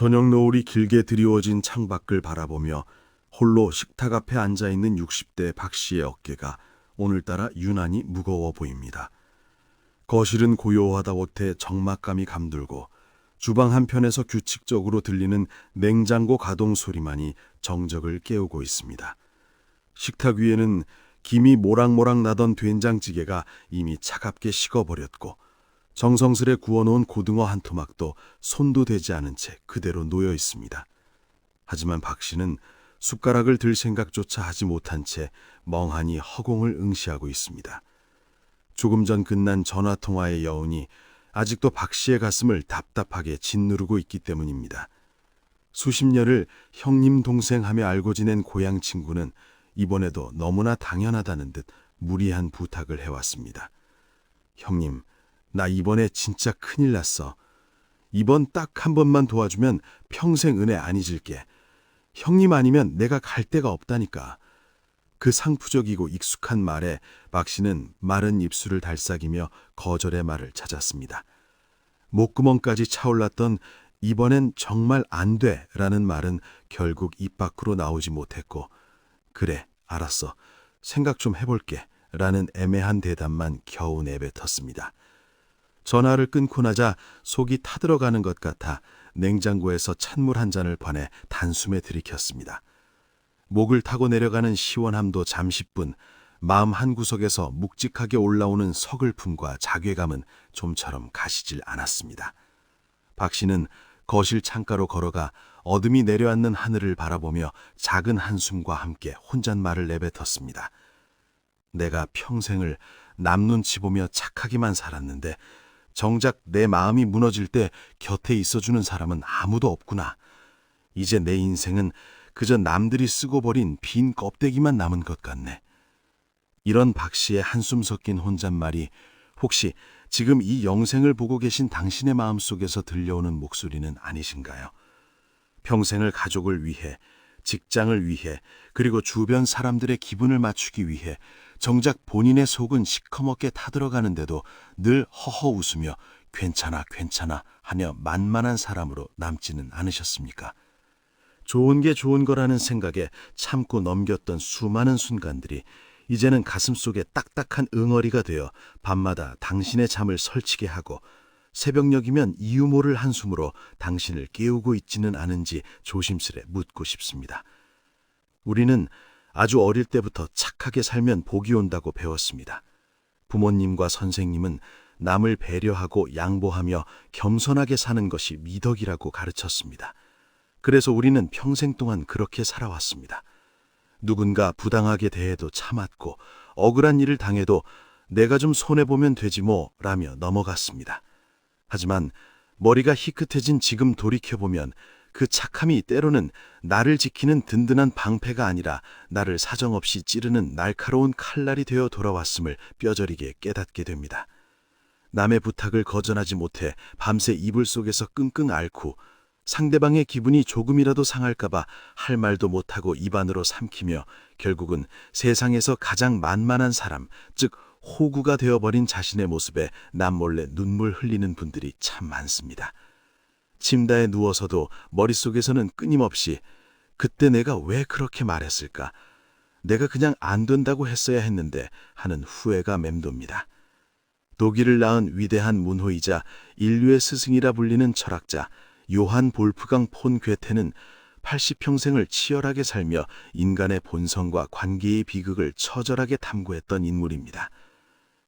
저녁 노을이 길게 드리워진 창밖을 바라보며 홀로 식탁 앞에 앉아있는 60대 박 씨의 어깨가 오늘따라 유난히 무거워 보입니다. 거실은 고요하다 못해 적막감이 감돌고 주방 한편에서 규칙적으로 들리는 냉장고 가동 소리만이 정적을 깨우고 있습니다. 식탁 위에는 김이 모락모락 나던 된장찌개가 이미 차갑게 식어버렸고 정성스레 구워놓은 고등어 한 토막도 손도 대지 않은 채 그대로 놓여 있습니다. 하지만 박 씨는 숟가락을 들 생각조차 하지 못한 채 멍하니 허공을 응시하고 있습니다. 조금 전 끝난 전화통화의 여운이 아직도 박 씨의 가슴을 답답하게 짓누르고 있기 때문입니다. 수십 년을 형님 동생 하며 알고 지낸 고향 친구는 이번에도 너무나 당연하다는 듯 무리한 부탁을 해왔습니다. 형님, 나 이번에 진짜 큰일 났어. 이번 딱 한 번만 도와주면 평생 은혜 안 잊을게. 형님 아니면 내가 갈 데가 없다니까. 그 상투적이고 익숙한 말에 박 씨는 마른 입술을 달싹이며 거절의 말을 찾았습니다. 목구멍까지 차올랐던 이번엔 정말 안 돼 라는 말은 결국 입 밖으로 나오지 못했고 그래, 알았어. 생각 좀 해볼게 라는 애매한 대답만 겨우 내뱉었습니다. 전화를 끊고 나자 속이 타들어가는 것 같아 냉장고에서 찬물 한 잔을 꺼내 단숨에 들이켰습니다. 목을 타고 내려가는 시원함도 잠시뿐, 마음 한구석에서 묵직하게 올라오는 서글픔과 자괴감은 좀처럼 가시질 않았습니다. 박 씨는 거실 창가로 걸어가 어둠이 내려앉는 하늘을 바라보며 작은 한숨과 함께 혼잣말을 내뱉었습니다. 내가 평생을 남 눈치 보며 착하기만 살았는데 정작 내 마음이 무너질 때 곁에 있어주는 사람은 아무도 없구나. 이제 내 인생은 그저 남들이 쓰고 버린 빈 껍데기만 남은 것 같네. 이런 박 씨의 한숨 섞인 혼잣말이 혹시 지금 이 영생을 보고 계신 당신의 마음속에서 들려오는 목소리는 아니신가요? 평생을 가족을 위해, 직장을 위해, 그리고 주변 사람들의 기분을 맞추기 위해 정작 본인의 속은 시커멓게 타들어가는데도 늘 허허 웃으며 괜찮아 괜찮아 하며 만만한 사람으로 남지는 않으셨습니까? 좋은 게 좋은 거라는 생각에 참고 넘겼던 수많은 순간들이 이제는 가슴속에 딱딱한 응어리가 되어 밤마다 당신의 잠을 설치게 하고 새벽녘이면 이유 모를 한숨으로 당신을 깨우고 있지는 않은지 조심스레 묻고 싶습니다. 우리는 아주 어릴 때부터 착하게 살면 복이 온다고 배웠습니다. 부모님과 선생님은 남을 배려하고 양보하며 겸손하게 사는 것이 미덕이라고 가르쳤습니다. 그래서 우리는 평생 동안 그렇게 살아왔습니다. 누군가 부당하게 대해도 참았고 억울한 일을 당해도 내가 좀 손해보면 되지 뭐 라며 넘어갔습니다. 하지만 머리가 희끗해진 지금 돌이켜보면 그 착함이 때로는 나를 지키는 든든한 방패가 아니라 나를 사정없이 찌르는 날카로운 칼날이 되어 돌아왔음을 뼈저리게 깨닫게 됩니다. 남의 부탁을 거절하지 못해 밤새 이불 속에서 끙끙 앓고 상대방의 기분이 조금이라도 상할까봐 할 말도 못하고 입안으로 삼키며 결국은 세상에서 가장 만만한 사람, 즉 호구가 되어버린 자신의 모습에 남몰래 눈물 흘리는 분들이 참 많습니다. 침대에 누워서도 머릿속에서는 끊임없이 그때 내가 왜 그렇게 말했을까? 내가 그냥 안 된다고 했어야 했는데 하는 후회가 맴돕니다. 독일을 낳은 위대한 문호이자 인류의 스승이라 불리는 철학자 요한 볼프강 폰 괴테는 80평생을 치열하게 살며 인간의 본성과 관계의 비극을 처절하게 탐구했던 인물입니다.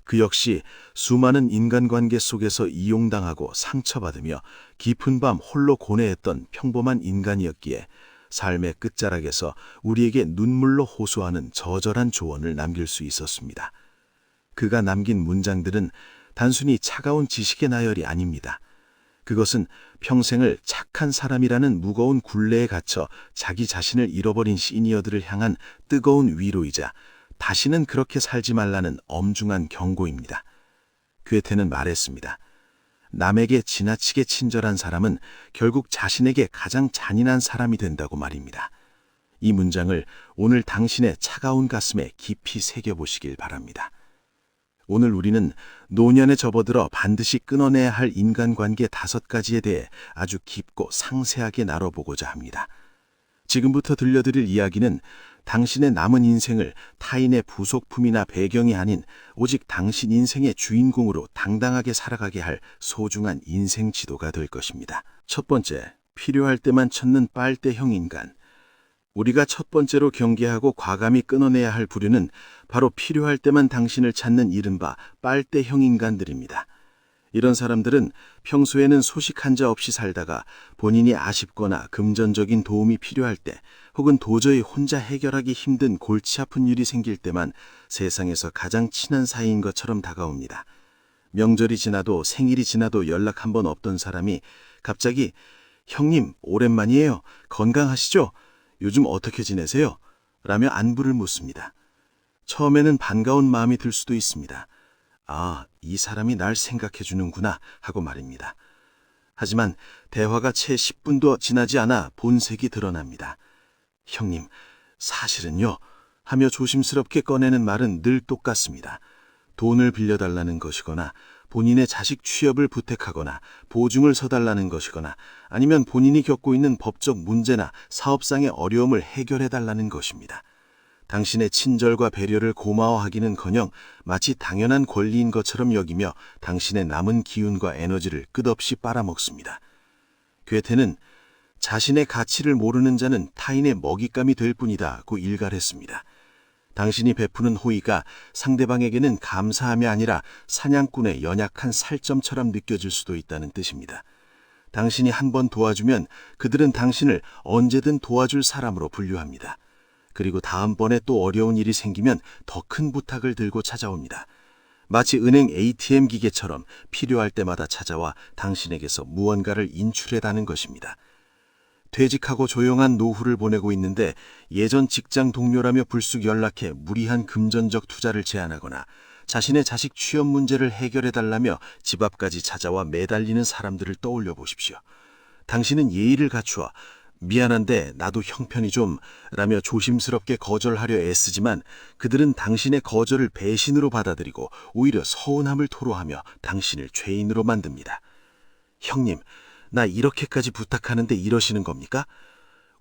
그 역시 수많은 인간관계 속에서 이용당하고 상처받으며 깊은 밤 홀로 고뇌했던 평범한 인간이었기에 삶의 끝자락에서 우리에게 눈물로 호소하는 저절한 조언을 남길 수 있었습니다. 그가 남긴 문장들은 단순히 차가운 지식의 나열이 아닙니다. 그것은 평생을 착한 사람이라는 무거운 굴레에 갇혀 자기 자신을 잃어버린 시니어들을 향한 뜨거운 위로이자 다시는 그렇게 살지 말라는 엄중한 경고입니다. 괴테는 말했습니다. 남에게 지나치게 친절한 사람은 결국 자신에게 가장 잔인한 사람이 된다고 말입니다. 이 문장을 오늘 당신의 차가운 가슴에 깊이 새겨보시길 바랍니다. 오늘 우리는 노년에 접어들어 반드시 끊어내야 할 인간관계 5가지에 대해 아주 깊고 상세하게 나눠보고자 합니다. 지금부터 들려드릴 이야기는 당신의 남은 인생을 타인의 부속품이나 배경이 아닌 오직 당신 인생의 주인공으로 당당하게 살아가게 할 소중한 인생 지도가 될 것입니다. 첫 번째, 필요할 때만 찾는 빨대형 인간. 우리가 첫 번째로 경계하고 과감히 끊어내야 할 부류는 바로 필요할 때만 당신을 찾는 이른바 빨대형 인간들입니다. 이런 사람들은 평소에는 소식 한 자 없이 살다가 본인이 아쉽거나 금전적인 도움이 필요할 때 혹은 도저히 혼자 해결하기 힘든 골치 아픈 일이 생길 때만 세상에서 가장 친한 사이인 것처럼 다가옵니다. 명절이 지나도 생일이 지나도 연락 한 번 없던 사람이 갑자기 형님 오랜만이에요. 건강하시죠? 요즘 어떻게 지내세요? 라며 안부를 묻습니다. 처음에는 반가운 마음이 들 수도 있습니다. 아, 이 사람이 날 생각해 주는구나 하고 말입니다. 하지만 대화가 채 10분도 지나지 않아 본색이 드러납니다. 형님, 사실은요 하며 조심스럽게 꺼내는 말은 늘 똑같습니다. 돈을 빌려달라는 것이거나 본인의 자식 취업을 부탁하거나 보증을 서달라는 것이거나 아니면 본인이 겪고 있는 법적 문제나 사업상의 어려움을 해결해달라는 것입니다. 당신의 친절과 배려를 고마워하기는커녕 마치 당연한 권리인 것처럼 여기며 당신의 남은 기운과 에너지를 끝없이 빨아먹습니다. 괴테는 자신의 가치를 모르는 자는 타인의 먹잇감이 될 뿐이다고 일갈했습니다. 당신이 베푸는 호의가 상대방에게는 감사함이 아니라 사냥꾼의 연약한 살점처럼 느껴질 수도 있다는 뜻입니다. 당신이 한 번 도와주면 그들은 당신을 언제든 도와줄 사람으로 분류합니다. 그리고 다음번에 또 어려운 일이 생기면 더 큰 부탁을 들고 찾아옵니다. 마치 은행 ATM 기계처럼 필요할 때마다 찾아와 당신에게서 무언가를 인출해다는 것입니다. 퇴직하고 조용한 노후를 보내고 있는데 예전 직장 동료라며 불쑥 연락해 무리한 금전적 투자를 제안하거나 자신의 자식 취업 문제를 해결해달라며 집 앞까지 찾아와 매달리는 사람들을 떠올려 보십시오. 당신은 예의를 갖추어 미안한데 나도 형편이 좀 라며 조심스럽게 거절하려 애쓰지만 그들은 당신의 거절을 배신으로 받아들이고 오히려 서운함을 토로하며 당신을 죄인으로 만듭니다. 형님, 나 이렇게까지 부탁하는데 이러시는 겁니까?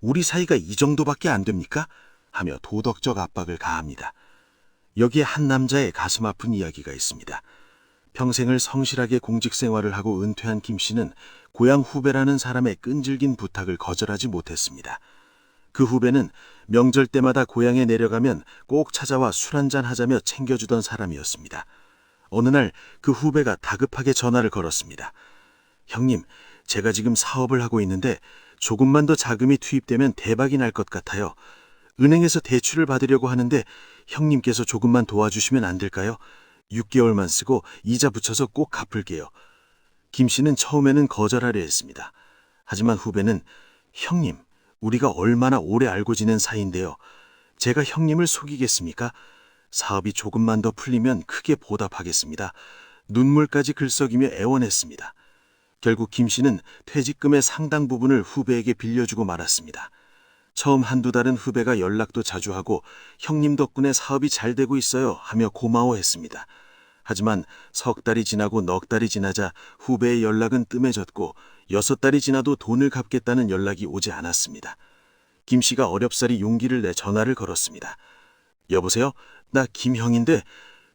우리 사이가 이 정도밖에 안 됩니까? 하며 도덕적 압박을 가합니다. 여기에 한 남자의 가슴 아픈 이야기가 있습니다. 평생을 성실하게 공직 생활을 하고 은퇴한 김 씨는 고향 후배라는 사람의 끈질긴 부탁을 거절하지 못했습니다. 그 후배는 명절 때마다 고향에 내려가면 꼭 찾아와 술 한잔 하자며 챙겨주던 사람이었습니다. 어느 날 그 후배가 다급하게 전화를 걸었습니다. 형님, 제가 지금 사업을 하고 있는데 조금만 더 자금이 투입되면 대박이 날 것 같아요. 은행에서 대출을 받으려고 하는데 형님께서 조금만 도와주시면 안 될까요? 6개월만 쓰고 이자 붙여서 꼭 갚을게요. 김 씨는 처음에는 거절하려 했습니다. 하지만 후배는 형님, 우리가 얼마나 오래 알고 지낸 사이인데요. 제가 형님을 속이겠습니까? 사업이 조금만 더 풀리면 크게 보답하겠습니다. 눈물까지 글썩이며 애원했습니다. 결국 김 씨는 퇴직금의 상당 부분을 후배에게 빌려주고 말았습니다. 처음 한두 달은 후배가 연락도 자주 하고 형님 덕분에 사업이 잘 되고 있어요 하며 고마워했습니다. 하지만 석 달이 지나고 넉 달이 지나자 후배의 연락은 뜸해졌고 6달이 지나도 돈을 갚겠다는 연락이 오지 않았습니다. 김 씨가 어렵사리 용기를 내 전화를 걸었습니다. 여보세요? 나 김형인데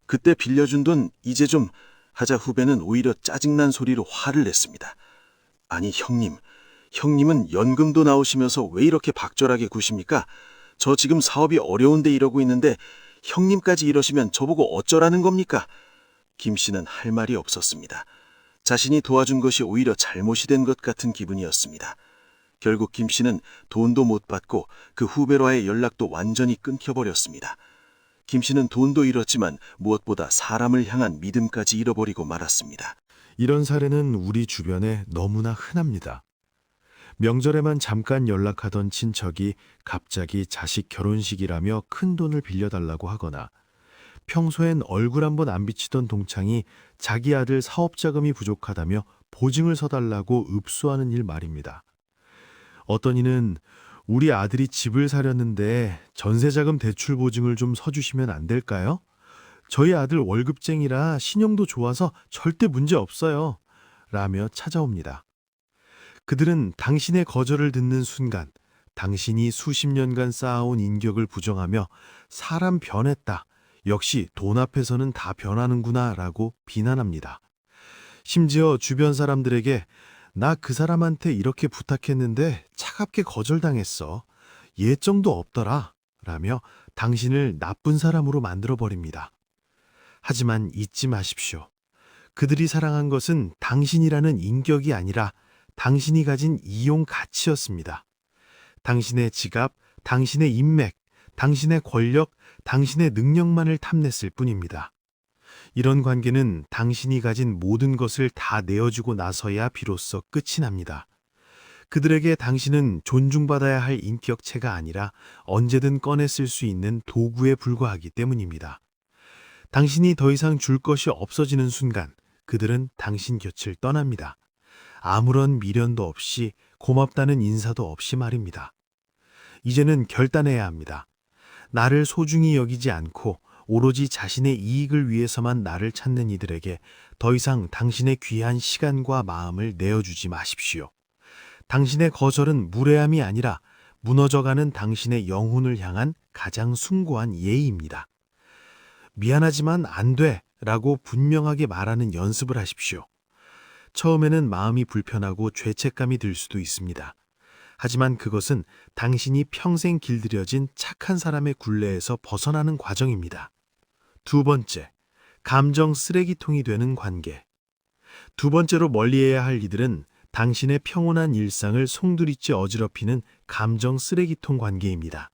그때 빌려준 돈 이제 좀 하자 후배는 오히려 짜증난 소리로 화를 냈습니다. 아니 형님은 연금도 나오시면서 왜 이렇게 박절하게 구십니까? 저 지금 사업이 어려운데 이러고 있는데 형님까지 이러시면 저보고 어쩌라는 겁니까? 김 씨는 할 말이 없었습니다. 자신이 도와준 것이 오히려 잘못이 된 것 같은 기분이었습니다. 결국 김 씨는 돈도 못 받고 그 후배와의 연락도 완전히 끊겨버렸습니다. 김 씨는 돈도 잃었지만 무엇보다 사람을 향한 믿음까지 잃어버리고 말았습니다. 이런 사례는 우리 주변에 너무나 흔합니다. 명절에만 잠깐 연락하던 친척이 갑자기 자식 결혼식이라며 큰 돈을 빌려달라고 하거나 평소엔 얼굴 한번 안 비치던 동창이 자기 아들 사업 자금이 부족하다며 보증을 서달라고 읍수하는 일 말입니다. 어떤 이는 우리 아들이 집을 사려는데 전세자금 대출 보증을 좀 서주시면 안 될까요? 저희 아들 월급쟁이라 신용도 좋아서 절대 문제 없어요. 라며 찾아옵니다. 그들은 당신의 거절을 듣는 순간 당신이 수십 년간 쌓아온 인격을 부정하며 사람 변했다. 역시 돈 앞에서는 다 변하는구나 라고 비난합니다. 심지어 주변 사람들에게 나 그 사람한테 이렇게 부탁했는데 차갑게 거절당했어. 예정도 없더라. 라며 당신을 나쁜 사람으로 만들어버립니다. 하지만 잊지 마십시오. 그들이 사랑한 것은 당신이라는 인격이 아니라 당신이 가진 이용 가치였습니다. 당신의 지갑, 당신의 인맥, 당신의 권력, 당신의 능력만을 탐냈을 뿐입니다. 이런 관계는 당신이 가진 모든 것을 다 내어주고 나서야 비로소 끝이 납니다. 그들에게 당신은 존중받아야 할 인격체가 아니라 언제든 꺼내 쓸 수 있는 도구에 불과하기 때문입니다. 당신이 더 이상 줄 것이 없어지는 순간 그들은 당신 곁을 떠납니다. 아무런 미련도 없이 고맙다는 인사도 없이 말입니다. 이제는 결단해야 합니다. 나를 소중히 여기지 않고 오로지 자신의 이익을 위해서만 나를 찾는 이들에게 더 이상 당신의 귀한 시간과 마음을 내어주지 마십시오. 당신의 거절은 무례함이 아니라 무너져가는 당신의 영혼을 향한 가장 숭고한 예의입니다. 미안하지만 안 돼 라고 분명하게 말하는 연습을 하십시오. 처음에는 마음이 불편하고 죄책감이 들 수도 있습니다. 하지만 그것은 당신이 평생 길들여진 착한 사람의 굴레에서 벗어나는 과정입니다. 두 번째, 감정 쓰레기통이 되는 관계. 두 번째로 멀리해야 할 이들은 당신의 평온한 일상을 송두리째 어지럽히는 감정 쓰레기통 관계입니다.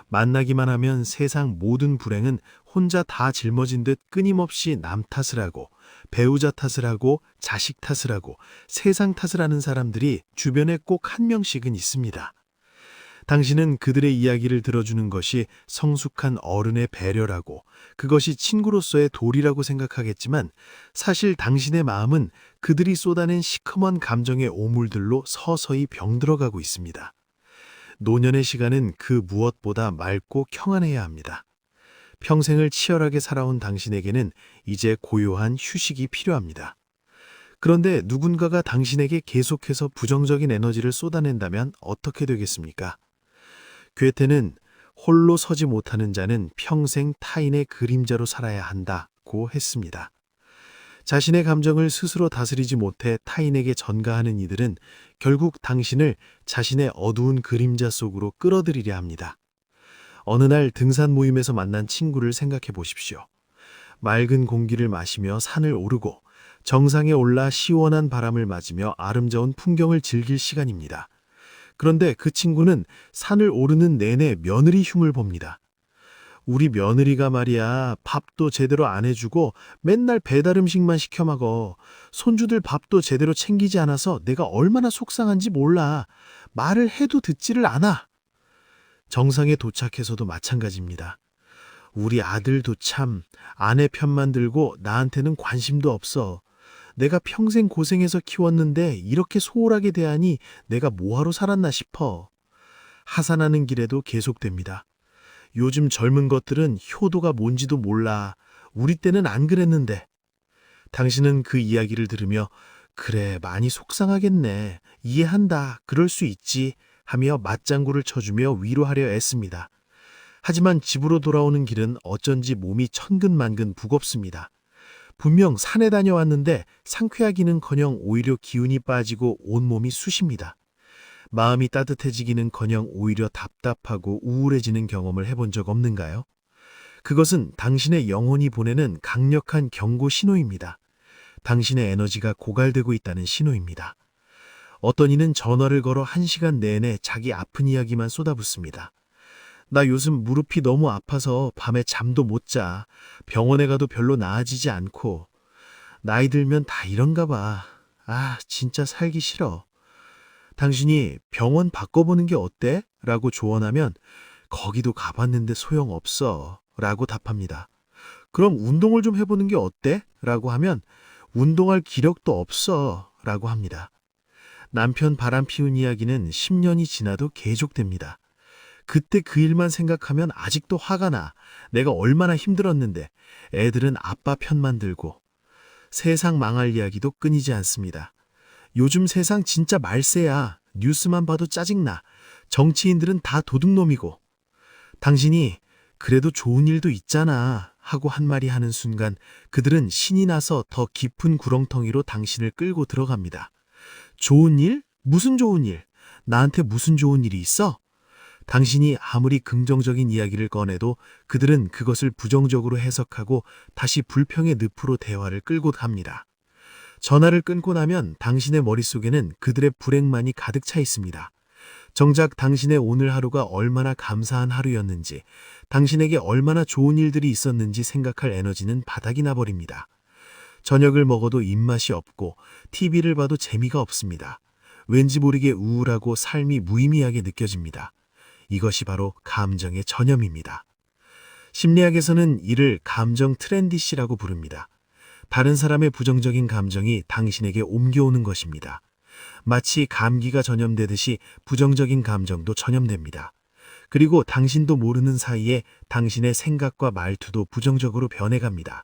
만나기만 하면 세상 모든 불행은 혼자 다 짊어진 듯 끊임없이 남 탓을 하고 배우자 탓을 하고 자식 탓을 하고 세상 탓을 하는 사람들이 주변에 꼭 한 명씩은 있습니다. 당신은 그들의 이야기를 들어주는 것이 성숙한 어른의 배려라고 그것이 친구로서의 도리라고 생각하겠지만 사실 당신의 마음은 그들이 쏟아낸 시커먼 감정의 오물들로 서서히 병들어가고 있습니다. 노년의 시간은 그 무엇보다 맑고 평안해야 합니다. 평생을 치열하게 살아온 당신에게는 이제 고요한 휴식이 필요합니다. 그런데 누군가가 당신에게 계속해서 부정적인 에너지를 쏟아낸다면 어떻게 되겠습니까? 괴테는 홀로 서지 못하는 자는 평생 타인의 그림자로 살아야 한다고 했습니다. 자신의 감정을 스스로 다스리지 못해 타인에게 전가하는 이들은 결국 당신을 자신의 어두운 그림자 속으로 끌어들이려 합니다. 어느 날 등산 모임에서 만난 친구를 생각해 보십시오. 맑은 공기를 마시며 산을 오르고 정상에 올라 시원한 바람을 맞으며 아름다운 풍경을 즐길 시간입니다. 그런데 그 친구는 산을 오르는 내내 며느리 흉을 봅니다. 우리 며느리가 말이야 밥도 제대로 안 해주고 맨날 배달 음식만 시켜 먹어. 손주들 밥도 제대로 챙기지 않아서 내가 얼마나 속상한지 몰라. 말을 해도 듣지를 않아. 정상에 도착해서도 마찬가지입니다. 우리 아들도 참 아내 편만 들고 나한테는 관심도 없어. 내가 평생 고생해서 키웠는데 이렇게 소홀하게 대하니 내가 뭐하러 살았나 싶어. 하산하는 길에도 계속됩니다. 요즘 젊은 것들은 효도가 뭔지도 몰라. 우리 때는 안 그랬는데. 당신은 그 이야기를 들으며 그래 많이 속상하겠네. 이해한다. 그럴 수 있지. 하며 맞장구를 쳐주며 위로하려 애씁니다. 하지만 집으로 돌아오는 길은 어쩐지 몸이 천근만근 무겁습니다. 분명 산에 다녀왔는데 상쾌하기는커녕 오히려 기운이 빠지고 온몸이 쑤십니다. 마음이 따뜻해지기는커녕 오히려 답답하고 우울해지는 경험을 해본 적 없는가요? 그것은 당신의 영혼이 보내는 강력한 경고 신호입니다. 당신의 에너지가 고갈되고 있다는 신호입니다. 어떤 이는 전화를 걸어 1시간 내내 자기 아픈 이야기만 쏟아붓습니다. 나 요즘 무릎이 너무 아파서 밤에 잠도 못 자. 병원에 가도 별로 나아지지 않고. 나이 들면 다 이런가 봐. 아, 진짜 살기 싫어. 당신이 병원 바꿔보는 게 어때? 라고 조언하면 거기도 가봤는데 소용없어. 라고 답합니다. 그럼 운동을 좀 해보는 게 어때? 라고 하면 운동할 기력도 없어. 라고 합니다. 남편 바람 피운 이야기는 10년이 지나도 계속됩니다. 그때 그 일만 생각하면 아직도 화가 나. 내가 얼마나 힘들었는데 애들은 아빠 편만 들고. 세상 망할 이야기도 끊이지 않습니다. 요즘 세상 진짜 말세야. 뉴스만 봐도 짜증나. 정치인들은 다 도둑놈이고. 당신이 그래도 좋은 일도 있잖아 하고 한 마디 하는 순간 그들은 신이 나서 더 깊은 구렁텅이로 당신을 끌고 들어갑니다. 좋은 일? 무슨 좋은 일? 나한테 무슨 좋은 일이 있어? 당신이 아무리 긍정적인 이야기를 꺼내도 그들은 그것을 부정적으로 해석하고 다시 불평의 늪으로 대화를 끌고 갑니다. 전화를 끊고 나면 당신의 머릿속에는 그들의 불행만이 가득 차 있습니다. 정작 당신의 오늘 하루가 얼마나 감사한 하루였는지, 당신에게 얼마나 좋은 일들이 있었는지 생각할 에너지는 바닥이 나버립니다. 저녁을 먹어도 입맛이 없고 TV를 봐도 재미가 없습니다. 왠지 모르게 우울하고 삶이 무의미하게 느껴집니다. 이것이 바로 감정의 전염입니다. 심리학에서는 이를 감정 트랜디시라고 부릅니다. 다른 사람의 부정적인 감정이 당신에게 옮겨오는 것입니다. 마치 감기가 전염되듯이 부정적인 감정도 전염됩니다. 그리고 당신도 모르는 사이에 당신의 생각과 말투도 부정적으로 변해갑니다.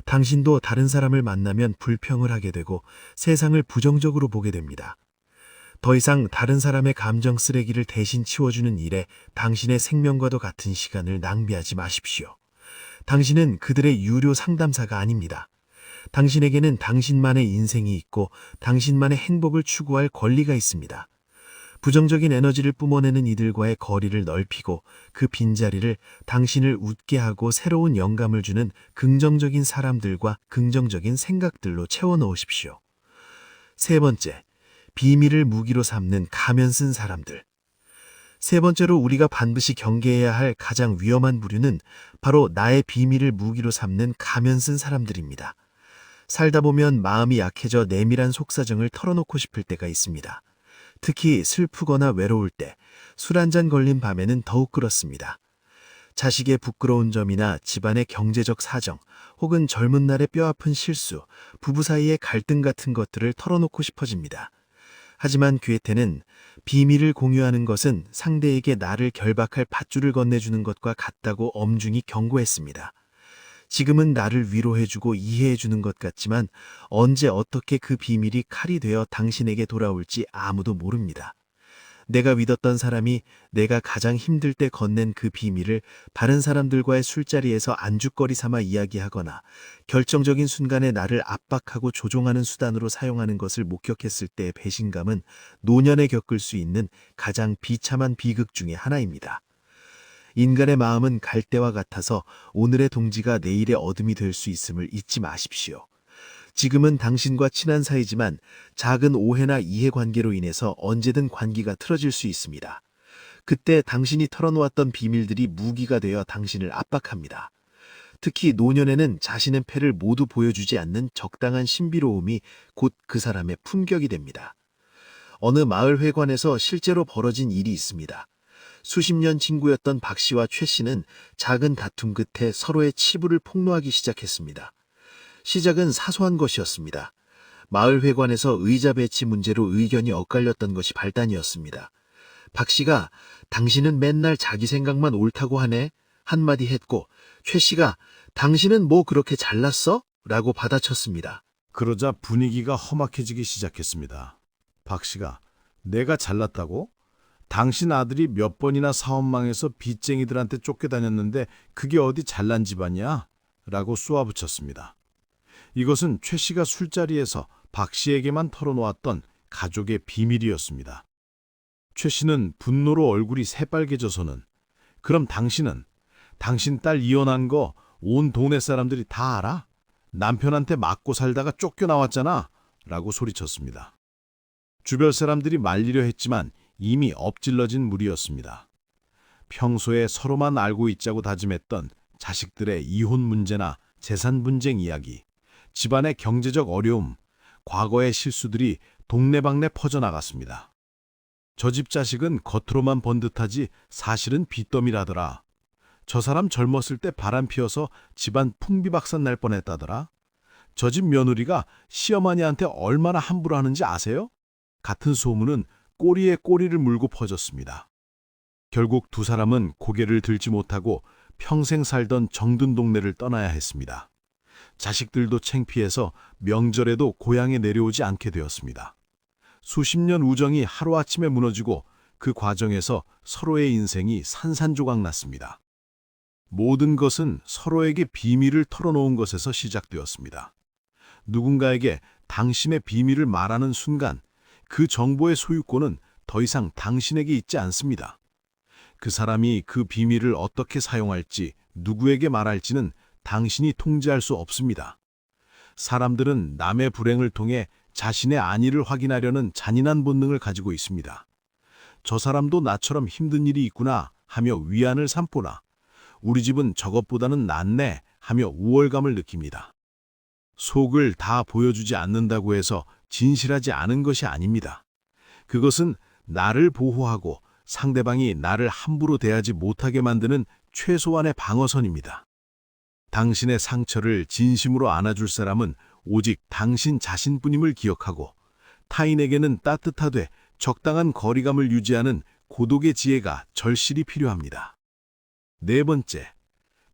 당신도 다른 사람을 만나면 불평을 하게 되고 세상을 부정적으로 보게 됩니다. 더 이상 다른 사람의 감정 쓰레기를 대신 치워주는 일에 당신의 생명과도 같은 시간을 낭비하지 마십시오. 당신은 그들의 유료 상담사가 아닙니다. 당신에게는 당신만의 인생이 있고 당신만의 행복을 추구할 권리가 있습니다. 부정적인 에너지를 뿜어내는 이들과의 거리를 넓히고 그 빈자리를 당신을 웃게 하고 새로운 영감을 주는 긍정적인 사람들과 긍정적인 생각들로 채워넣으십시오. 세 번째, 비밀을 무기로 삼는 가면 쓴 사람들. 세 번째로 우리가 반드시 경계해야 할 가장 위험한 부류는 바로 나의 비밀을 무기로 삼는 가면 쓴 사람들입니다. 살다 보면 마음이 약해져 내밀한 속사정을 털어놓고 싶을 때가 있습니다. 특히 슬프거나 외로울 때, 술 한잔 걸린 밤에는 더욱 그렇습니다. 자식의 부끄러운 점이나 집안의 경제적 사정, 혹은 젊은 날의 뼈아픈 실수, 부부 사이의 갈등 같은 것들을 털어놓고 싶어집니다. 하지만 괴테는 비밀을 공유하는 것은 상대에게 나를 결박할 밧줄을 건네주는 것과 같다고 엄중히 경고했습니다. 지금은 나를 위로해주고 이해해주는 것 같지만 언제 어떻게 그 비밀이 칼이 되어 당신에게 돌아올지 아무도 모릅니다. 내가 믿었던 사람이 내가 가장 힘들 때 건넨 그 비밀을 다른 사람들과의 술자리에서 안주거리 삼아 이야기하거나 결정적인 순간에 나를 압박하고 조종하는 수단으로 사용하는 것을 목격했을 때의 배신감은 노년에 겪을 수 있는 가장 비참한 비극 중의 하나입니다. 인간의 마음은 갈대와 같아서 오늘의 동지가 내일의 어둠이 될 수 있음을 잊지 마십시오. 지금은 당신과 친한 사이지만 작은 오해나 이해관계로 인해서 언제든 관계가 틀어질 수 있습니다. 그때 당신이 털어놓았던 비밀들이 무기가 되어 당신을 압박합니다. 특히 노년에는 자신의 패를 모두 보여주지 않는 적당한 신비로움이 곧 그 사람의 품격이 됩니다. 어느 마을 회관에서 실제로 벌어진 일이 있습니다. 수십 년 친구였던 박 씨와 최 씨는 작은 다툼 끝에 서로의 치부를 폭로하기 시작했습니다. 시작은 사소한 것이었습니다. 마을 회관에서 의자 배치 문제로 의견이 엇갈렸던 것이 발단이었습니다. 박 씨가 당신은 맨날 자기 생각만 옳다고 하네 한마디 했고 최 씨가 당신은 뭐 그렇게 잘났어? 라고 받아쳤습니다. 그러자 분위기가 험악해지기 시작했습니다. 박 씨가 내가 잘났다고? 당신 아들이 몇 번이나 사업 망해서 빚쟁이들한테 쫓겨다녔는데 그게 어디 잘난 집안이야? 라고 쏘아붙였습니다. 이것은 최 씨가 술자리에서 박 씨에게만 털어놓았던 가족의 비밀이었습니다. 최 씨는 분노로 얼굴이 새빨개져서는 그럼 당신은 당신 딸 이혼한 거 온 동네 사람들이 다 알아? 남편한테 맞고 살다가 쫓겨나왔잖아 라고 소리쳤습니다. 주변 사람들이 말리려 했지만 이미 엎질러진 물이었습니다. 평소에 서로만 알고 있자고 다짐했던 자식들의 이혼 문제나 재산 분쟁 이야기, 집안의 경제적 어려움, 과거의 실수들이 동네방네 퍼져나갔습니다. 저 집 자식은 겉으로만 번듯하지 사실은 빚더미라더라. 저 사람 젊었을 때 바람 피워서 집안 풍비박산 날 뻔했다더라. 저 집 며느리가 시어머니한테 얼마나 함부로 하는지 아세요? 같은 소문은 꼬리에 꼬리를 물고 퍼졌습니다. 결국 두 사람은 고개를 들지 못하고 평생 살던 정든 동네를 떠나야 했습니다. 자식들도 창피해서 명절에도 고향에 내려오지 않게 되었습니다. 수십 년 우정이 하루아침에 무너지고 그 과정에서 서로의 인생이 산산조각 났습니다. 모든 것은 서로에게 비밀을 털어놓은 것에서 시작되었습니다. 누군가에게 당신의 비밀을 말하는 순간 그 정보의 소유권은 더 이상 당신에게 있지 않습니다. 그 사람이 그 비밀을 어떻게 사용할지, 누구에게 말할지는 당신이 통제할 수 없습니다. 사람들은 남의 불행을 통해 자신의 안위를 확인하려는 잔인한 본능을 가지고 있습니다. 저 사람도 나처럼 힘든 일이 있구나 하며 위안을 삼보나 우리 집은 저것보다는 낫네 하며 우월감을 느낍니다. 속을 다 보여주지 않는다고 해서 진실하지 않은 것이 아닙니다. 그것은 나를 보호하고 상대방이 나를 함부로 대하지 못하게 만드는 최소한의 방어선입니다. 당신의 상처를 진심으로 안아줄 사람은 오직 당신 자신뿐임을 기억하고 타인에게는 따뜻하되 적당한 거리감을 유지하는 고독의 지혜가 절실히 필요합니다. 네 번째,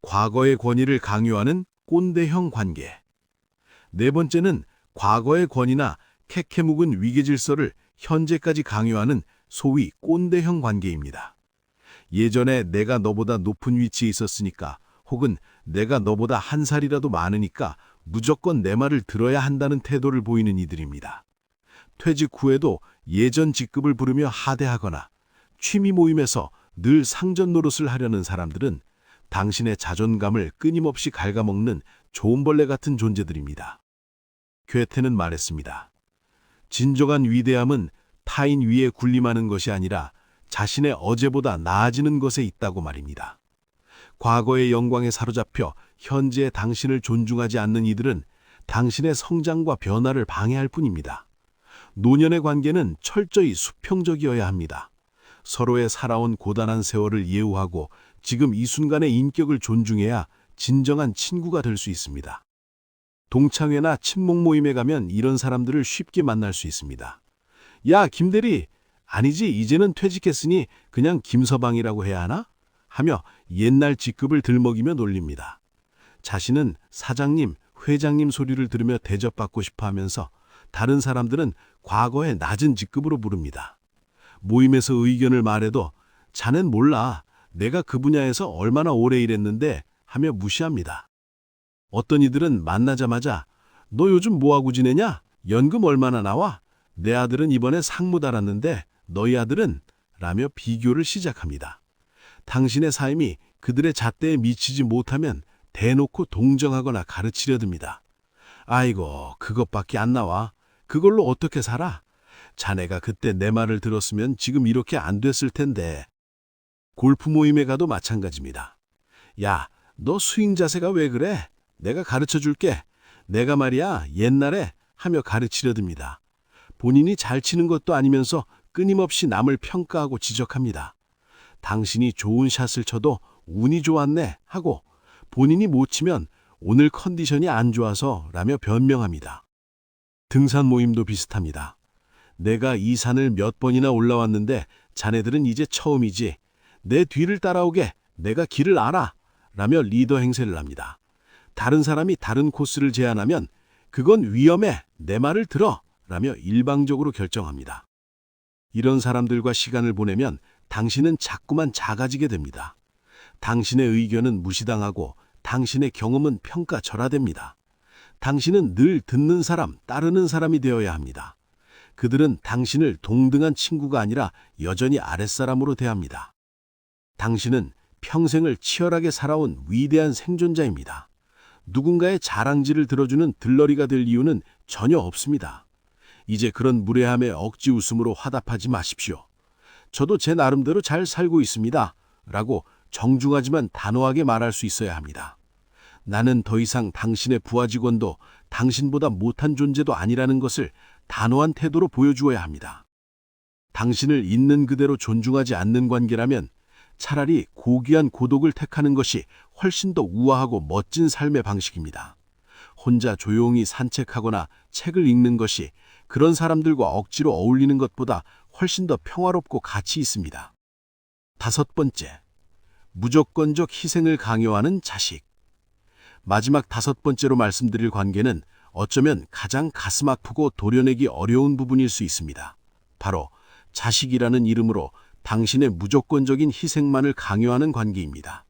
과거의 권위를 강요하는 꼰대형 관계. 네 번째는 과거의 권위나 캐캐묵은 위계질서를 현재까지 강요하는 소위 꼰대형 관계입니다. 예전에 내가 너보다 높은 위치에 있었으니까 혹은 내가 너보다 한 살이라도 많으니까 무조건 내 말을 들어야 한다는 태도를 보이는 이들입니다. 퇴직 후에도 예전 직급을 부르며 하대하거나 취미 모임에서 늘 상전 노릇을 하려는 사람들은 당신의 자존감을 끊임없이 갉아먹는 좋은벌레 같은 존재들입니다. 괴테는 말했습니다. 진정한 위대함은 타인 위에 군림하는 것이 아니라 자신의 어제보다 나아지는 것에 있다고 말입니다. 과거의 영광에 사로잡혀 현재의 당신을 존중하지 않는 이들은 당신의 성장과 변화를 방해할 뿐입니다. 노년의 관계는 철저히 수평적이어야 합니다. 서로의 살아온 고단한 세월을 예우하고 지금 이 순간의 인격을 존중해야 진정한 친구가 될 수 있습니다. 동창회나 친목 모임에 가면 이런 사람들을 쉽게 만날 수 있습니다. 야, 김대리, 아니지 이제는 퇴직했으니 그냥 김서방이라고 해야 하나? 하며 옛날 직급을 들먹이며 놀립니다. 자신은 사장님, 회장님 소리를 들으며 대접받고 싶어 하면서 다른 사람들은 과거의 낮은 직급으로 부릅니다. 모임에서 의견을 말해도 자넨 몰라, 내가 그 분야에서 얼마나 오래 일했는데 하며 무시합니다. 어떤 이들은 만나자마자 너 요즘 뭐하고 지내냐? 연금 얼마나 나와? 내 아들은 이번에 상무 달았는데 너희 아들은? 라며 비교를 시작합니다. 당신의 삶이 그들의 잣대에 미치지 못하면 대놓고 동정하거나 가르치려 듭니다. 아이고, 그것밖에 안 나와. 그걸로 어떻게 살아? 자네가 그때 내 말을 들었으면 지금 이렇게 안 됐을 텐데. 골프 모임에 가도 마찬가지입니다. 야, 너 스윙 자세가 왜 그래? 내가 가르쳐 줄게. 내가 말이야 옛날에 하며 가르치려 듭니다. 본인이 잘 치는 것도 아니면서 끊임없이 남을 평가하고 지적합니다. 당신이 좋은 샷을 쳐도 운이 좋았네 하고 본인이 못 치면 오늘 컨디션이 안 좋아서 라며 변명합니다. 등산 모임도 비슷합니다. 내가 이 산을 몇 번이나 올라왔는데 자네들은 이제 처음이지. 내 뒤를 따라오게. 내가 길을 알아. 라며 리더 행세를 합니다. 다른 사람이 다른 코스를 제안하면 그건 위험해. 내 말을 들어. 라며 일방적으로 결정합니다. 이런 사람들과 시간을 보내면 당신은 자꾸만 작아지게 됩니다. 당신의 의견은 무시당하고 당신의 경험은 평가절하됩니다. 당신은 늘 듣는 사람, 따르는 사람이 되어야 합니다. 그들은 당신을 동등한 친구가 아니라 여전히 아랫사람으로 대합니다. 당신은 평생을 치열하게 살아온 위대한 생존자입니다. 누군가의 자랑질을 들어주는 들러리가 될 이유는 전혀 없습니다. 이제 그런 무례함에 억지 웃음으로 화답하지 마십시오. 저도 제 나름대로 잘 살고 있습니다. 라고 정중하지만 단호하게 말할 수 있어야 합니다. 나는 더 이상 당신의 부하 직원도 당신보다 못한 존재도 아니라는 것을 단호한 태도로 보여주어야 합니다. 당신을 있는 그대로 존중하지 않는 관계라면 차라리 고귀한 고독을 택하는 것이 훨씬 더 우아하고 멋진 삶의 방식입니다. 혼자 조용히 산책하거나 책을 읽는 것이 그런 사람들과 억지로 어울리는 것보다 훨씬 더 평화롭고 가치 있습니다. 5번째, 무조건적 희생을 강요하는 자식. 마지막 5번째로 말씀드릴 관계는 어쩌면 가장 가슴 아프고 도려내기 어려운 부분일 수 있습니다. 바로 자식이라는 이름으로 당신의 무조건적인 희생만을 강요하는 관계입니다.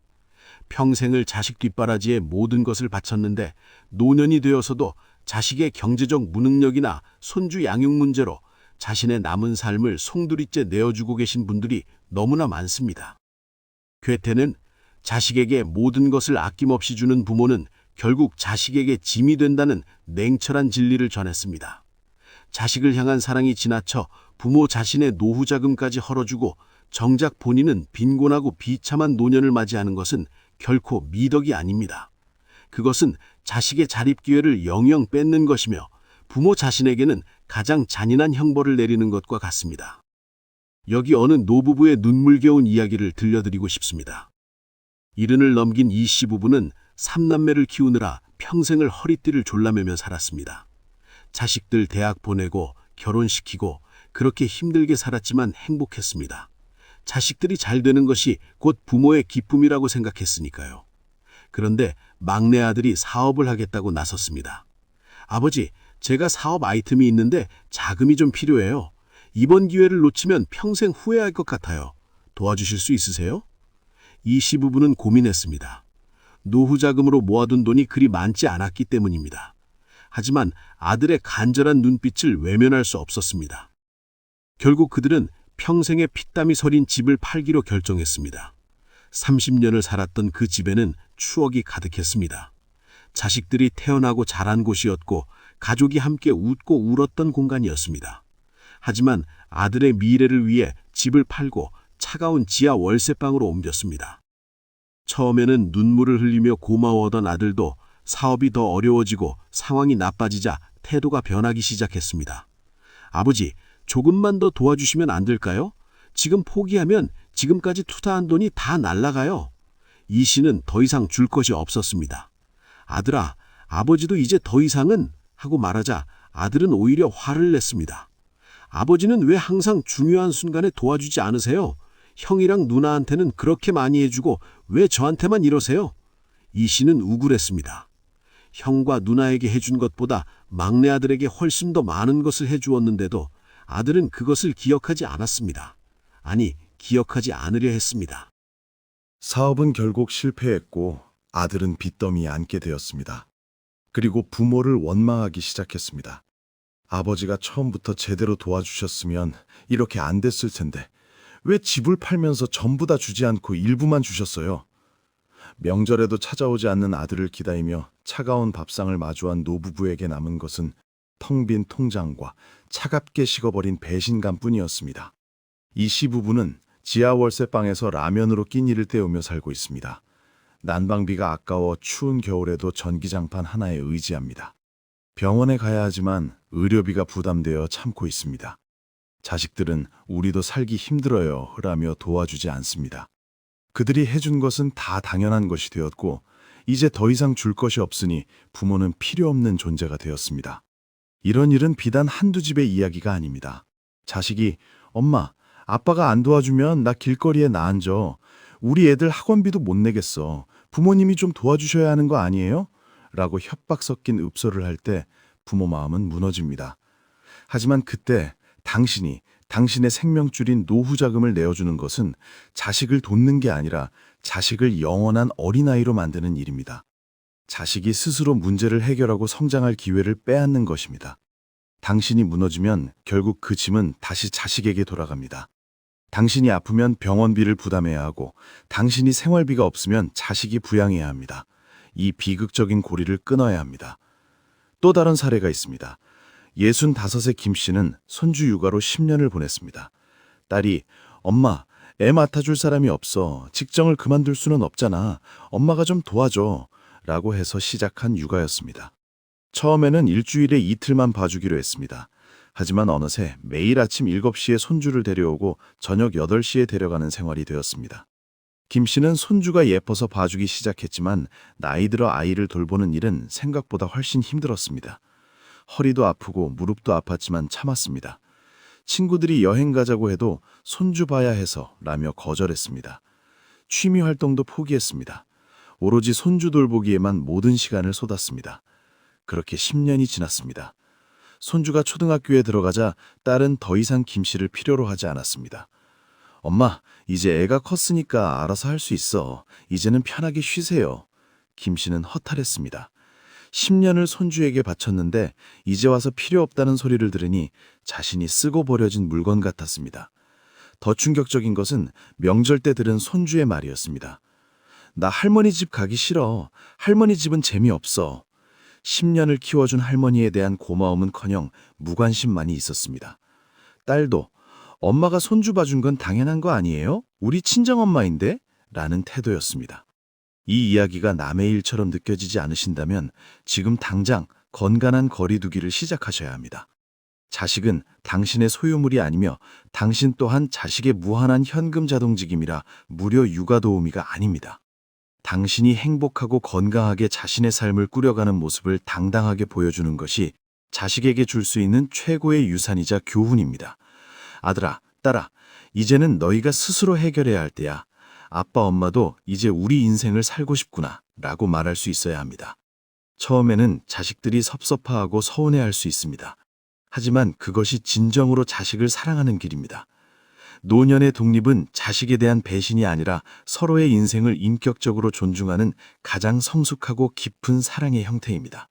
평생을 자식 뒷바라지에 모든 것을 바쳤는데 노년이 되어서도 자식의 경제적 무능력이나 손주 양육 문제로 자신의 남은 삶을 송두리째 내어주고 계신 분들이 너무나 많습니다. 괴테는 자식에게 모든 것을 아낌없이 주는 부모는 결국 자식에게 짐이 된다는 냉철한 진리를 전했습니다. 자식을 향한 사랑이 지나쳐 부모 자신의 노후 자금까지 헐어주고 정작 본인은 빈곤하고 비참한 노년을 맞이하는 것은 결코 미덕이 아닙니다. 그것은 자식의 자립 기회를 영영 뺏는 것이며 부모 자신에게는 가장 잔인한 형벌을 내리는 것과 같습니다. 여기 어느 노부부의 눈물겨운 이야기를 들려드리고 싶습니다. 70을 넘긴 이 씨 부부는 3남매를 키우느라 평생을 허리띠를 졸라매며 살았습니다. 자식들 대학 보내고 결혼시키고 그렇게 힘들게 살았지만 행복했습니다. 자식들이 잘 되는 것이 곧 부모의 기쁨이라고 생각했으니까요. 그런데 막내 아들이 사업을 하겠다고 나섰습니다. 아버지, 제가 사업 아이템이 있는데 자금이 좀 필요해요. 이번 기회를 놓치면 평생 후회할 것 같아요. 도와주실 수 있으세요? 이 씨 부부는 고민했습니다. 노후 자금으로 모아둔 돈이 그리 많지 않았기 때문입니다. 하지만 아들의 간절한 눈빛을 외면할 수 없었습니다. 결국 그들은 평생의 피땀이 서린 집을 팔기로 결정했습니다. 30년을 살았던 그 집에는 추억이 가득했습니다. 자식들이 태어나고 자란 곳이었고 가족이 함께 웃고 울었던 공간이었습니다. 하지만 아들의 미래를 위해 집을 팔고 차가운 지하 월세방으로 옮겼습니다. 처음에는 눈물을 흘리며 고마워하던 아들도 사업이 더 어려워지고 상황이 나빠지자 태도가 변하기 시작했습니다. 아버지, 조금만 더 도와주시면 안 될까요? 지금 포기하면 지금까지 투자한 돈이 다 날아가요. 이 씨는 더 이상 줄 것이 없었습니다. 아들아, 아버지도 이제 더 이상은 하고 말하자 아들은 오히려 화를 냈습니다. 아버지는 왜 항상 중요한 순간에 도와주지 않으세요? 형이랑 누나한테는 그렇게 많이 해주고 왜 저한테만 이러세요? 이 씨는 우울했습니다. 형과 누나에게 해준 것보다 막내 아들에게 훨씬 더 많은 것을 해주었는데도 아들은 그것을 기억하지 않았습니다. 아니, 기억하지 않으려 했습니다. 사업은 결국 실패했고 아들은 빚더미에 앉게 되었습니다. 그리고 부모를 원망하기 시작했습니다. 아버지가 처음부터 제대로 도와주셨으면 이렇게 안 됐을 텐데 왜 집을 팔면서 전부 다 주지 않고 일부만 주셨어요? 명절에도 찾아오지 않는 아들을 기다리며 차가운 밥상을 마주한 노부부에게 남은 것은 텅 빈 통장과 차갑게 식어버린 배신감뿐이었습니다. 이 씨 부부는 지하 월세방에서 라면으로 끼니를 때우며 살고 있습니다. 난방비가 아까워 추운 겨울에도 전기장판 하나에 의지합니다. 병원에 가야 하지만 의료비가 부담되어 참고 있습니다. 자식들은 우리도 살기 힘들어요 라며 도와주지 않습니다. 그들이 해준 것은 다 당연한 것이 되었고 이제 더 이상 줄 것이 없으니 부모는 필요 없는 존재가 되었습니다. 이런 일은 비단 한두 집의 이야기가 아닙니다. 자식이 엄마, 아빠가 안 도와주면 나 길거리에 나앉아. 우리 애들 학원비도 못 내겠어. 부모님이 좀 도와주셔야 하는 거 아니에요? 라고 협박 섞인 읍소를 할 때 부모 마음은 무너집니다. 하지만 그때 당신이 당신의 생명줄인 노후 자금을 내어주는 것은 자식을 돕는 게 아니라 자식을 영원한 어린아이로 만드는 일입니다. 자식이 스스로 문제를 해결하고 성장할 기회를 빼앗는 것입니다. 당신이 무너지면 결국 그 짐은 다시 자식에게 돌아갑니다. 당신이 아프면 병원비를 부담해야 하고 당신이 생활비가 없으면 자식이 부양해야 합니다. 이 비극적인 고리를 끊어야 합니다. 또 다른 사례가 있습니다. 65세 김 씨는 손주 육아로 10년을 보냈습니다. 딸이 엄마, 애 맡아줄 사람이 없어. 직장을 그만둘 수는 없잖아. 엄마가 좀 도와줘. 라고 해서 시작한 육아였습니다. 처음에는 일주일에 이틀만 봐주기로 했습니다. 하지만 어느새 매일 아침 7시에 손주를 데려오고 저녁 8시에 데려가는 생활이 되었습니다. 김 씨는 손주가 예뻐서 봐주기 시작했지만 나이 들어 아이를 돌보는 일은 생각보다 훨씬 힘들었습니다. 허리도 아프고 무릎도 아팠지만 참았습니다. 친구들이 여행 가자고 해도 손주 봐야 해서 라며 거절했습니다. 취미 활동도 포기했습니다. 오로지 손주 돌보기에만 모든 시간을 쏟았습니다. 그렇게 10년이 지났습니다. 손주가 초등학교에 들어가자 딸은 더 이상 김씨를 필요로 하지 않았습니다. 엄마, 이제 애가 컸으니까 알아서 할 수 있어. 이제는 편하게 쉬세요. 김씨는 허탈했습니다. 10년을 손주에게 바쳤는데 이제 와서 필요 없다는 소리를 들으니 자신이 쓰고 버려진 물건 같았습니다. 더 충격적인 것은 명절 때 들은 손주의 말이었습니다. 나 할머니 집 가기 싫어. 할머니 집은 재미없어. 10년을 키워준 할머니에 대한 고마움은커녕 무관심만이 있었습니다. 딸도 엄마가 손주 봐준 건 당연한 거 아니에요? 우리 친정엄마인데? 라는 태도였습니다. 이 이야기가 남의 일처럼 느껴지지 않으신다면 지금 당장 건강한 거리두기를 시작하셔야 합니다. 자식은 당신의 소유물이 아니며 당신 또한 자식의 무한한 현금 자동지김이라 무료 육아 도우미가 아닙니다. 당신이 행복하고 건강하게 자신의 삶을 꾸려가는 모습을 당당하게 보여주는 것이 자식에게 줄 수 있는 최고의 유산이자 교훈입니다. 아들아, 딸아, 이제는 너희가 스스로 해결해야 할 때야. 아빠, 엄마도 이제 우리 인생을 살고 싶구나 라고 말할 수 있어야 합니다. 처음에는 자식들이 섭섭해하고 서운해할 수 있습니다. 하지만 그것이 진정으로 자식을 사랑하는 길입니다. 노년의 독립은 자식에 대한 배신이 아니라 서로의 인생을 인격적으로 존중하는 가장 성숙하고 깊은 사랑의 형태입니다.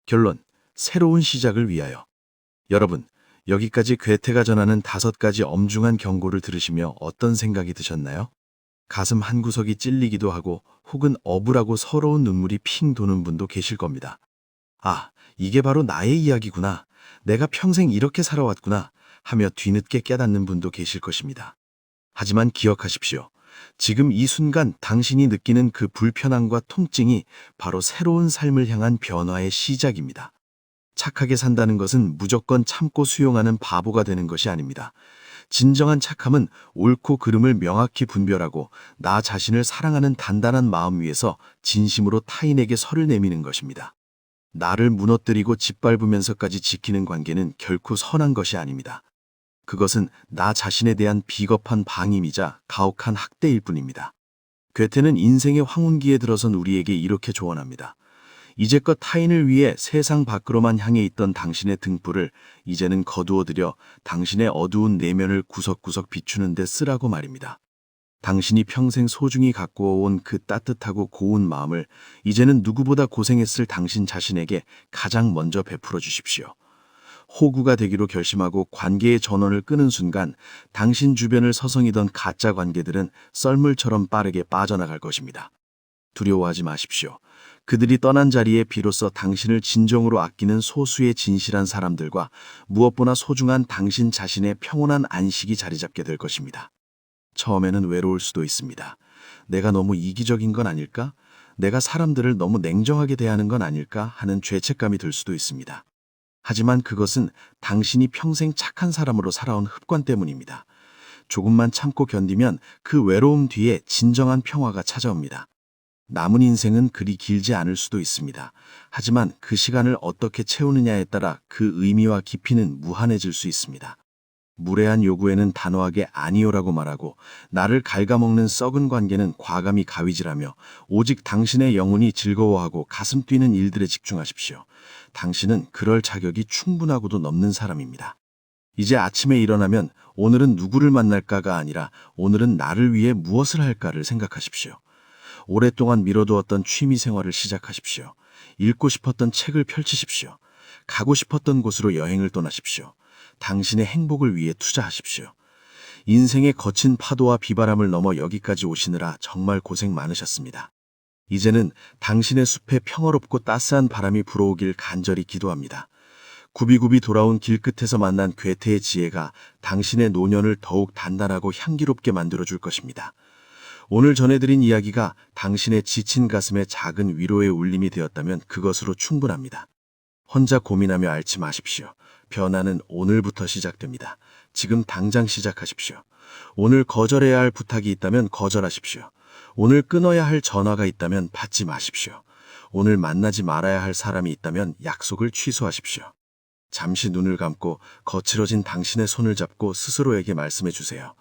결론, 새로운 시작을 위하여. 여러분, 여기까지 괴테가 전하는 5가지 엄중한 경고를 들으시며 어떤 생각이 드셨나요? 가슴 한구석이 찔리기도 하고 혹은 억울하고 서러운 눈물이 핑 도는 분도 계실 겁니다. 아, 이게 바로 나의 이야기구나. 내가 평생 이렇게 살아왔구나 하며 뒤늦게 깨닫는 분도 계실 것입니다. 하지만 기억하십시오. 지금 이 순간 당신이 느끼는 그 불편함과 통증이 바로 새로운 삶을 향한 변화의 시작입니다. 착하게 산다는 것은 무조건 참고 수용하는 바보가 되는 것이 아닙니다. 진정한 착함은 옳고 그름을 명확히 분별하고 나 자신을 사랑하는 단단한 마음 위에서 진심으로 타인에게 설을 내미는 것입니다. 나를 무너뜨리고 짓밟으면서까지 지키는 관계는 결코 선한 것이 아닙니다. 그것은 나 자신에 대한 비겁한 방임이자 가혹한 학대일 뿐입니다. 괴테는 인생의 황혼기에 들어선 우리에게 이렇게 조언합니다. 이제껏 타인을 위해 세상 밖으로만 향해 있던 당신의 등불을 이제는 거두어들여 당신의 어두운 내면을 구석구석 비추는 데 쓰라고 말입니다. 당신이 평생 소중히 갖고 온 그 따뜻하고 고운 마음을 이제는 누구보다 고생했을 당신 자신에게 가장 먼저 베풀어 주십시오. 호구가 되기로 결심하고 관계의 전원을 끊은 순간 당신 주변을 서성이던 가짜 관계들은 썰물처럼 빠르게 빠져나갈 것입니다. 두려워하지 마십시오. 그들이 떠난 자리에 비로소 당신을 진정으로 아끼는 소수의 진실한 사람들과 무엇보다 소중한 당신 자신의 평온한 안식이 자리 잡게 될 것입니다. 처음에는 외로울 수도 있습니다. 내가 너무 이기적인 건 아닐까? 내가 사람들을 너무 냉정하게 대하는 건 아닐까? 하는 죄책감이 들 수도 있습니다. 하지만 그것은 당신이 평생 착한 사람으로 살아온 습관 때문입니다. 조금만 참고 견디면 그 외로움 뒤에 진정한 평화가 찾아옵니다. 남은 인생은 그리 길지 않을 수도 있습니다. 하지만 그 시간을 어떻게 채우느냐에 따라 그 의미와 깊이는 무한해질 수 있습니다. 무례한 요구에는 단호하게 아니요라고 말하고 나를 갉아먹는 썩은 관계는 과감히 가위질하며 오직 당신의 영혼이 즐거워하고 가슴 뛰는 일들에 집중하십시오. 당신은 그럴 자격이 충분하고도 넘는 사람입니다. 이제 아침에 일어나면 오늘은 누구를 만날까가 아니라 오늘은 나를 위해 무엇을 할까를 생각하십시오. 오랫동안 미뤄두었던 취미 생활을 시작하십시오. 읽고 싶었던 책을 펼치십시오. 가고 싶었던 곳으로 여행을 떠나십시오. 당신의 행복을 위해 투자하십시오. 인생의 거친 파도와 비바람을 넘어 여기까지 오시느라 정말 고생 많으셨습니다. 이제는 당신의 숲에 평화롭고 따스한 바람이 불어오길 간절히 기도합니다. 굽이굽이 돌아온 길끝에서 만난 괴테의 지혜가 당신의 노년을 더욱 단단하고 향기롭게 만들어줄 것입니다. 오늘 전해드린 이야기가 당신의 지친 가슴에 작은 위로의 울림이 되었다면 그것으로 충분합니다. 혼자 고민하며 앓지 마십시오. 변화는 오늘부터 시작됩니다. 지금 당장 시작하십시오. 오늘 거절해야 할 부탁이 있다면 거절하십시오. 오늘 끊어야 할 전화가 있다면 받지 마십시오. 오늘 만나지 말아야 할 사람이 있다면 약속을 취소하십시오. 잠시 눈을 감고 거칠어진 당신의 손을 잡고 스스로에게 말씀해 주세요.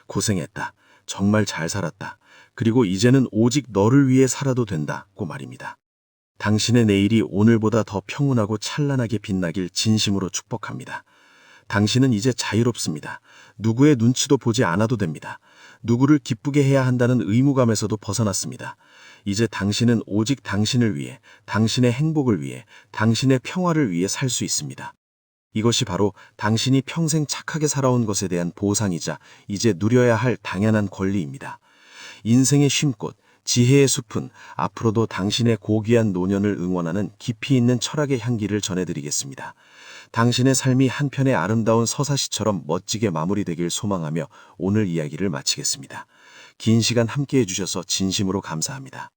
고생했다. 정말 잘 살았다. 그리고 이제는 오직 너를 위해 살아도 된다고 말입니다. 당신의 내일이 오늘보다 더 평온하고 찬란하게 빛나길 진심으로 축복합니다. 당신은 이제 자유롭습니다. 누구의 눈치도 보지 않아도 됩니다. 누구를 기쁘게 해야 한다는 의무감에서도 벗어났습니다. 이제 당신은 오직 당신을 위해, 당신의 행복을 위해, 당신의 평화를 위해 살 수 있습니다. 이것이 바로 당신이 평생 착하게 살아온 것에 대한 보상이자 이제 누려야 할 당연한 권리입니다. 인생의 쉼꽃, 지혜의 숲은 앞으로도 당신의 고귀한 노년을 응원하는 깊이 있는 철학의 향기를 전해드리겠습니다. 당신의 삶이 한편의 아름다운 서사시처럼 멋지게 마무리되길 소망하며 오늘 이야기를 마치겠습니다. 긴 시간 함께해 주셔서 진심으로 감사합니다.